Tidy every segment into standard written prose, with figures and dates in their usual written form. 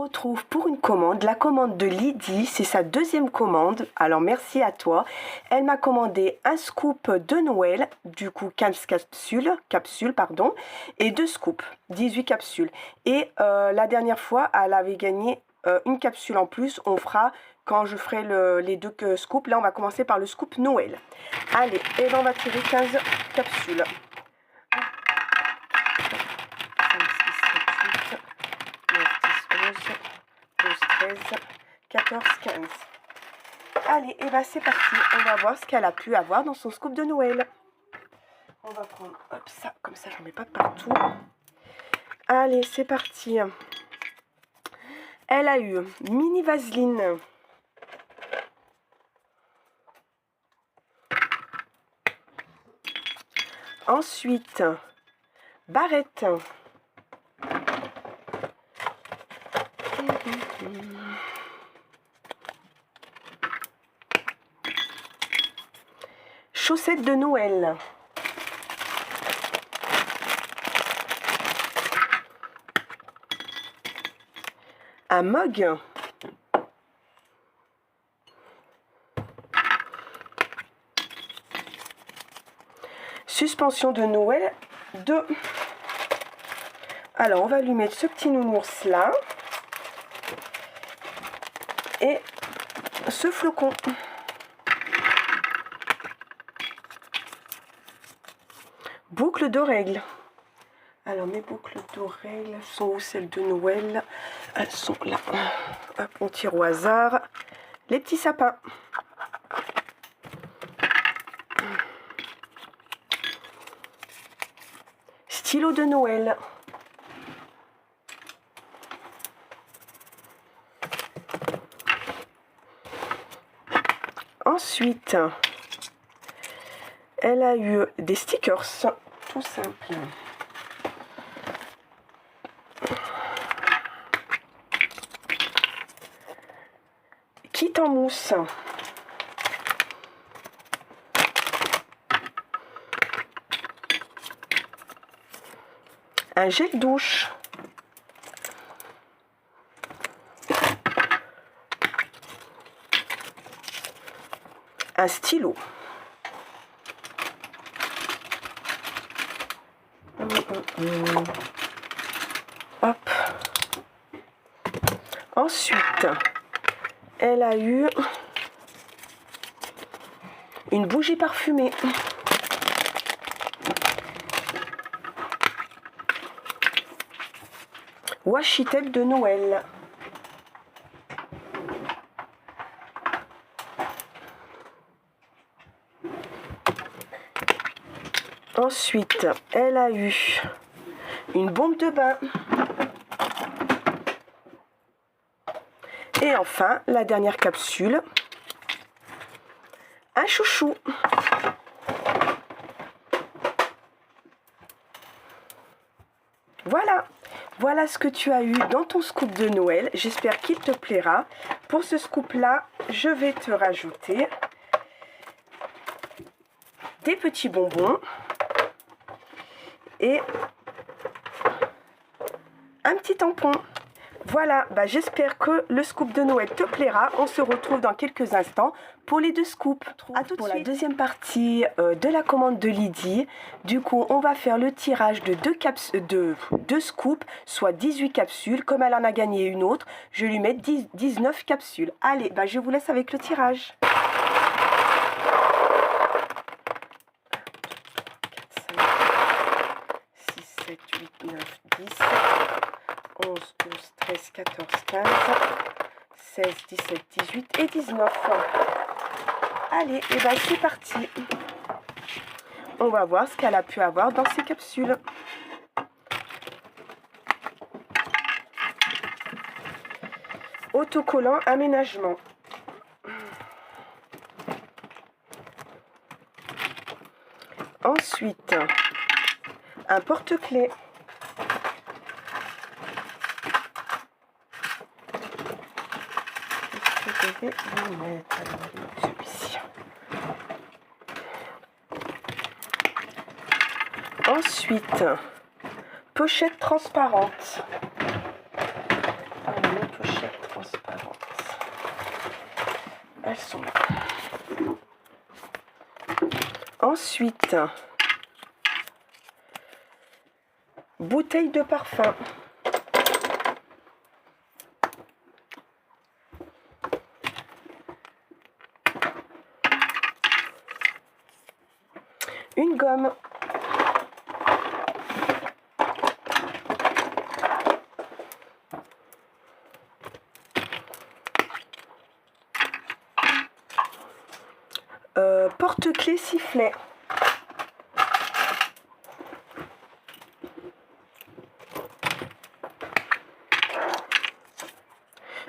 retrouve pour une commande, la commande de Lydie, c'est sa deuxième commande, alors merci à toi. Elle m'a commandé un scoop de Noël, du coup 15 capsules, pardon, et 2 scoops, 18 capsules. Et la dernière fois, elle avait gagné une capsule en plus, on fera quand je ferai les 2 scoops. Là, on va commencer par le scoop Noël. Allez, et là, on va tirer 15 capsules. 13, 14, 15. Allez, et bah c'est parti. On va voir ce qu'elle a pu avoir dans son scoop de Noël. On va prendre hop, ça, comme ça j'en mets pas partout. Allez, c'est parti. Elle a eu mini vaseline. Ensuite, barrette. Chaussettes de Noël. Un mug. Suspension de Noël 2. Alors, on va lui mettre ce petit nounours là. Et ce flocon. Boucle d'oreilles. Alors mes boucles d'oreilles sont où, celles de Noël? Elles sont là. Hop, on tire au hasard. Les petits sapins. Stylo de Noël. Ensuite, elle a eu des stickers, tout simple. Kit en mousse. Un gel douche. Un stylo. Hop. Ensuite, elle a eu une bougie parfumée. Washi tape de Noël. Ensuite, elle a eu une bombe de bain. Et enfin, la dernière capsule, un chouchou. Voilà ce que tu as eu dans ton scoop de Noël. J'espère qu'il te plaira. Pour ce scoop-là, je vais te rajouter des petits bonbons et un petit tampon. Voilà, j'espère que le scoop de Noël te plaira. On se retrouve dans quelques instants pour les 2 scoops. À tout de suite. La deuxième partie de la commande de Lydie. Du coup, on va faire le tirage de 2 scoops, soit 18 capsules. Comme elle en a gagné une autre, je lui mets 19 capsules. Allez, je vous laisse avec le tirage. 6, 7, 8, 9, 10... 11, 12, 13, 14, 15, 16, 17, 18 et 19. Allez, et c'est parti. On va voir ce qu'elle a pu avoir dans ces capsules. Autocollant aménagement. Ensuite, un porte-clés. Je vais vous mettre celui-ci. Ensuite, pochette transparente. elles sont là. Ensuite, bouteille de parfum. Une gomme. Porte-clés sifflet.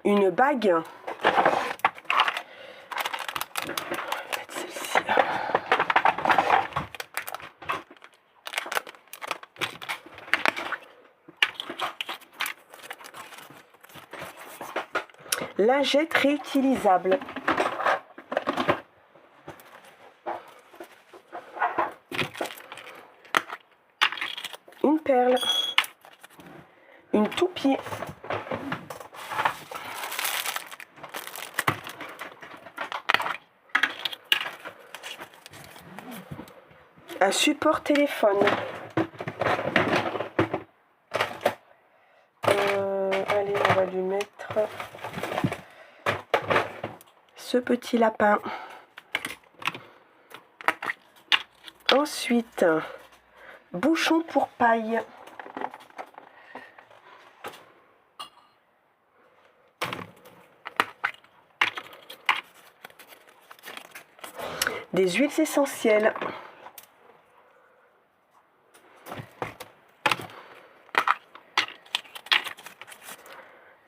Une bague. Celle-ci. Lingette réutilisable. Une perle. Une toupie. Un support téléphone. Allez, on va lui mettre ce petit lapin. Ensuite, bouchon pour paille. Des huiles essentielles.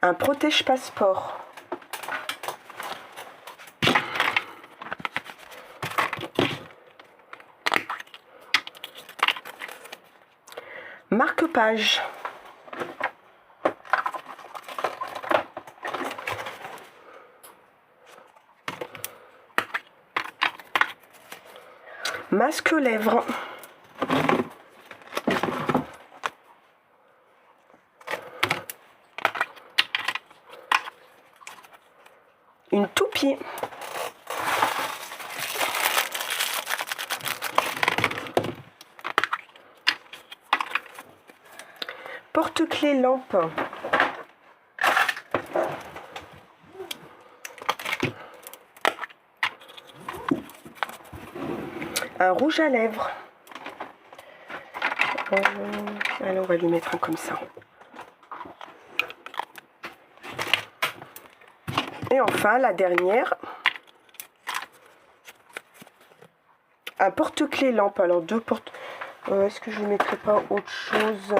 Un protège-passeport. Marque-page. Masque lèvres. Une toupie. Porte-clés lampe. Un rouge à lèvres. Allez, on va lui mettre un comme ça. Et enfin, la dernière. Un porte-clés lampe. Alors, deux porte... Est-ce que je ne mettrai pas autre chose?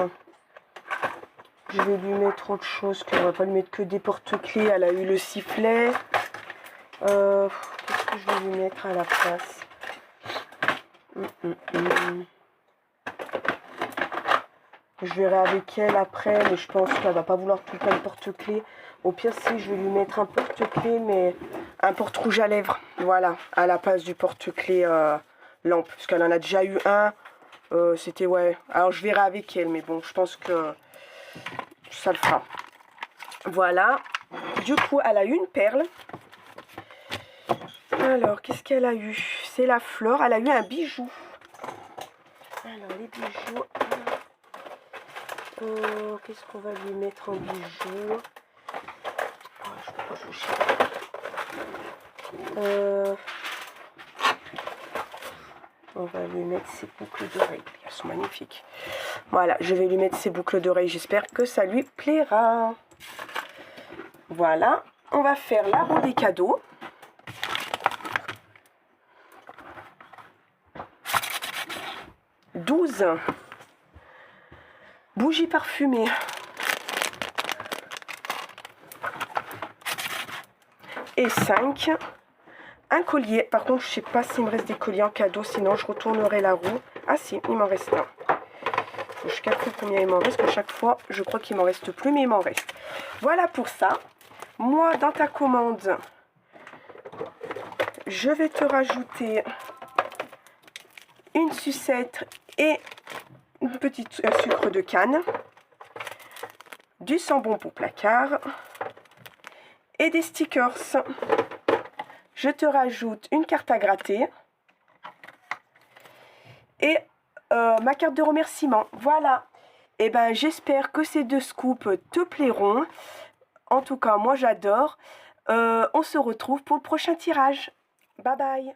Je vais lui mettre autre chose, qu'on va pas lui mettre que des porte-clés. Elle a eu le sifflet. Qu'est-ce que je vais lui mettre à la place? Je verrai avec elle après, mais je pense qu'elle va pas vouloir tout le temps le porte-clés. Au pire, si, je vais lui mettre un porte-clés, mais un porte-rouge à lèvres. Voilà, à la place du porte-clés lampe. Parce qu'elle en a déjà eu un. C'était, ouais. Alors, je verrai avec elle, mais bon, je pense que ça le fera. Voilà. Du coup, elle a eu une perle. Alors, qu'est-ce qu'elle a eu? C'est la fleur. Elle a eu un bijou. Alors, les bijoux. Qu'est-ce qu'on va lui mettre en bijoux? On va lui mettre ses boucles d'oreilles. Elles sont magnifiques. Voilà, je vais lui mettre ses boucles d'oreilles. J'espère que ça lui plaira. Voilà. On va faire la roue des cadeaux. « 12 bougies parfumées. Et 5 un collier. Par contre, je ne sais pas s'il me reste des colliers en cadeau, sinon je retournerai la roue. Ah si, il m'en reste un. Faut que je calcule combien il m'en reste, que chaque fois, je crois qu'il m'en reste plus, mais il m'en reste. Voilà pour ça. Moi, dans ta commande, je vais te rajouter une sucette et une petite sucre de canne, du savon pour placard et des stickers. je te rajoute une carte à gratter et ma carte de remerciement. Voilà. Et ben j'espère que ces 2 scoops te plairont. En tout cas, moi j'adore. On se retrouve pour le prochain tirage. Bye bye.